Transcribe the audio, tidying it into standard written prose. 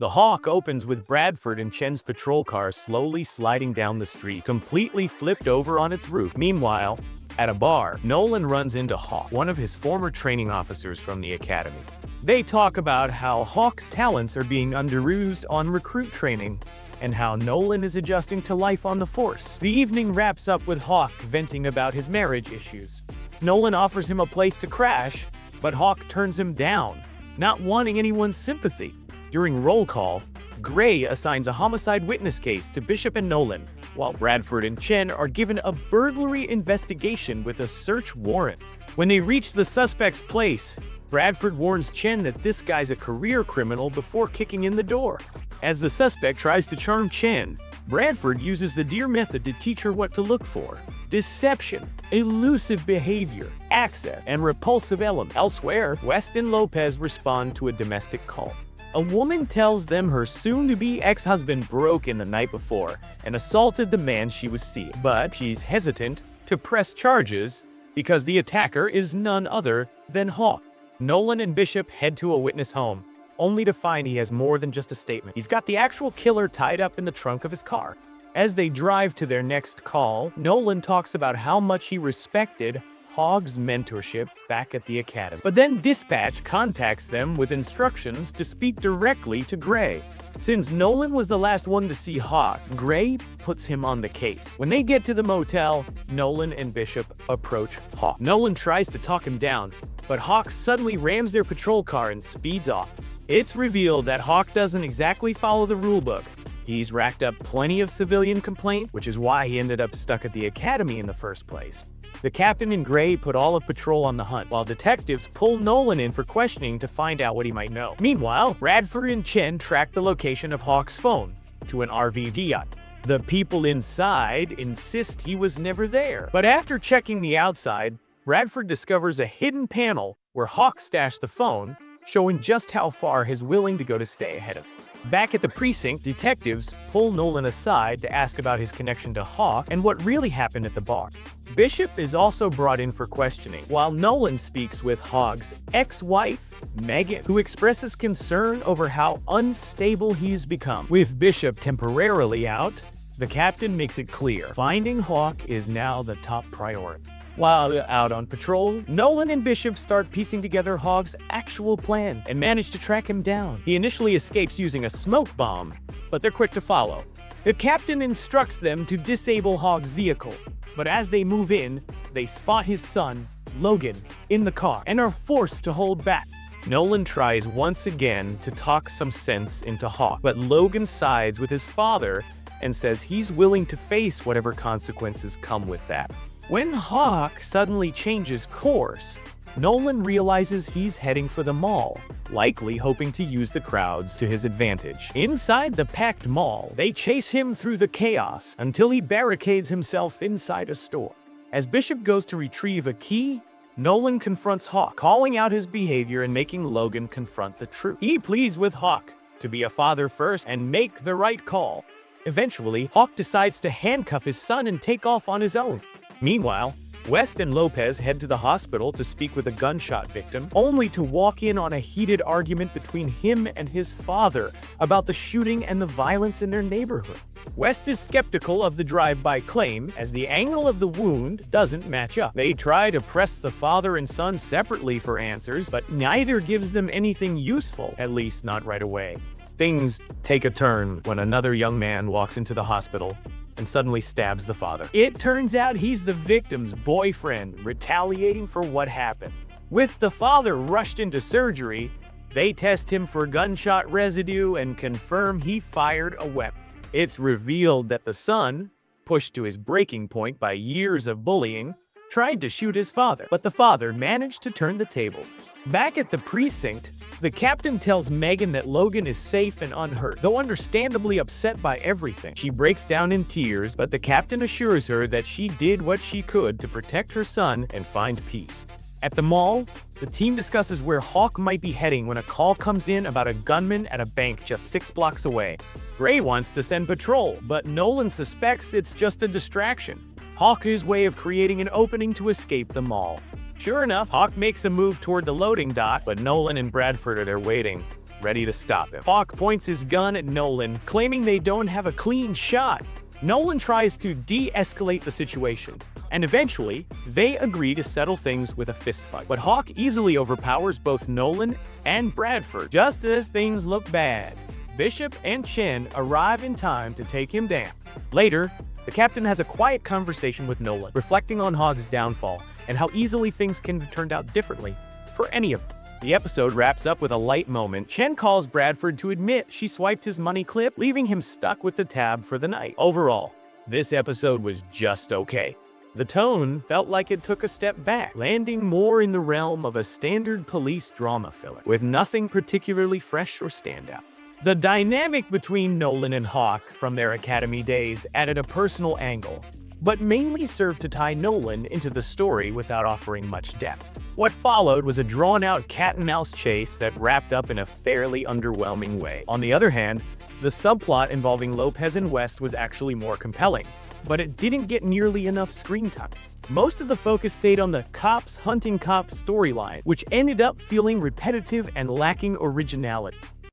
The Hawke opens with Bradford and Chen's patrol car slowly sliding down the street, completely flipped over on its roof. Meanwhile, at a bar, Nolan runs into Hawke, one of his former training officers from the academy. They talk about how Hawke's talents are being underused on recruit training, and how Nolan is adjusting to life on the force. The evening wraps up with Hawke venting about his marriage issues. Nolan offers him a place to crash, but Hawke turns him down, not wanting anyone's sympathy. During roll call, Gray assigns a homicide witness case to Bishop and Nolan, while Bradford and Chen are given a burglary investigation with a search warrant. When they reach the suspect's place, Bradford warns Chen that this guy's a career criminal before kicking in the door. As the suspect tries to charm Chen, Bradford uses the deer method to teach her what to look for: deception, elusive behavior, access, and repulsive elements. Elsewhere, West and Lopez respond to a domestic call. A woman tells them her soon-to-be ex-husband broke in the night before and assaulted the man she was seeing, but she's hesitant to press charges because the attacker is none other than Hawke. Nolan and Bishop head to a witness home, only to find he has more than just a statement. He's got the actual killer tied up in the trunk of his car. As they drive to their next call, Nolan talks about how much he respected Hawke's mentorship back at the academy. But then dispatch contacts them with instructions to speak directly to Gray. Since Nolan was the last one to see Hawke, Gray puts him on the case. When they get to the motel, Nolan and Bishop approach Hawke. Nolan tries to talk him down, but Hawke suddenly rams their patrol car and speeds off. It's revealed that Hawke doesn't exactly follow the rulebook. He's racked up plenty of civilian complaints, which is why he ended up stuck at the academy in the first place. The captain and Gray put all of patrol on the hunt, while detectives pull Nolan in for questioning to find out what he might know. Meanwhile, Bradford and Chen track the location of Hawke's phone to an RV yacht. The people inside insist he was never there. But after checking the outside, Bradford discovers a hidden panel where Hawke stashed the phone, showing just how far he's willing to go to stay ahead of him. Back at the precinct, detectives pull Nolan aside to ask about his connection to Hawke and what really happened at the bar. Bishop is also brought in for questioning, while Nolan speaks with Hawke's ex-wife, Megan, who expresses concern over how unstable he's become. With Bishop temporarily out, the captain makes it clear finding Hawke is now the top priority. While out on patrol, Nolan and Bishop start piecing together Hawke's actual plan and manage to track him down. He initially escapes using a smoke bomb, but they're quick to follow. The captain instructs them to disable Hawke's vehicle, but as they move in, they spot his son, Logan, in the car and are forced to hold back. Nolan tries once again to talk some sense into Hawke, but Logan sides with his father and says he's willing to face whatever consequences come with that. When Hawke suddenly changes course, Nolan realizes he's heading for the mall, likely hoping to use the crowds to his advantage. Inside the packed mall, they chase him through the chaos until he barricades himself inside a store. As Bishop goes to retrieve a key, Nolan confronts Hawke, calling out his behavior and making Logan confront the truth. He pleads with Hawke to be a father first and make the right call. Eventually, Hawke decides to handcuff his son and take off on his own. Meanwhile, West and Lopez head to the hospital to speak with a gunshot victim, only to walk in on a heated argument between him and his father about the shooting and the violence in their neighborhood. West is skeptical of the drive-by claim, as the angle of the wound doesn't match up. They try to press the father and son separately for answers, but neither gives them anything useful, at least not right away. Things take a turn when another young man walks into the hospital and suddenly stabs the father. It turns out he's the victim's boyfriend, retaliating for what happened. With the father rushed into surgery, they test him for gunshot residue and confirm he fired a weapon. It's revealed that the son, pushed to his breaking point by years of bullying, tried to shoot his father, but the father managed to turn the table. Back at the precinct, the captain tells Megan that Logan is safe and unhurt, though understandably upset by everything. She breaks down in tears, but the captain assures her that she did what she could to protect her son and find peace. At the mall, the team discusses where Hawke might be heading when a call comes in about a gunman at a bank just 6 blocks away. Gray wants to send patrol, but Nolan suspects it's just a distraction. Hawke's way of creating an opening to escape the mall. Sure enough, Hawke makes a move toward the loading dock, but Nolan and Bradford are there waiting. ready to stop him. Hawke points his gun at Nolan, claiming they don't have a clean shot. Nolan tries to de-escalate the situation, and eventually, they agree to settle things with a fistfight. But Hawke easily overpowers both Nolan and Bradford. Just as things look bad, Bishop and Chen arrive in time to take him down. Later, the captain has a quiet conversation with Nolan, reflecting on Hawke's downfall and how easily things can have turned out differently for any of them. The episode wraps up with a light moment. Chen calls Bradford to admit she swiped his money clip, leaving him stuck with the tab for the night. Overall, this episode was just okay. The tone felt like it took a step back, landing more in the realm of a standard police drama filler, with nothing particularly fresh or standout. The dynamic between Nolan and Hawke from their academy days added a personal angle, but mainly served to tie Nolan into the story without offering much depth. What followed was a drawn-out cat-and-mouse chase that wrapped up in a fairly underwhelming way. On the other hand, the subplot involving Lopez and West was actually more compelling, but it didn't get nearly enough screen time. Most of the focus stayed on the cops hunting cops storyline, which ended up feeling repetitive and lacking originality.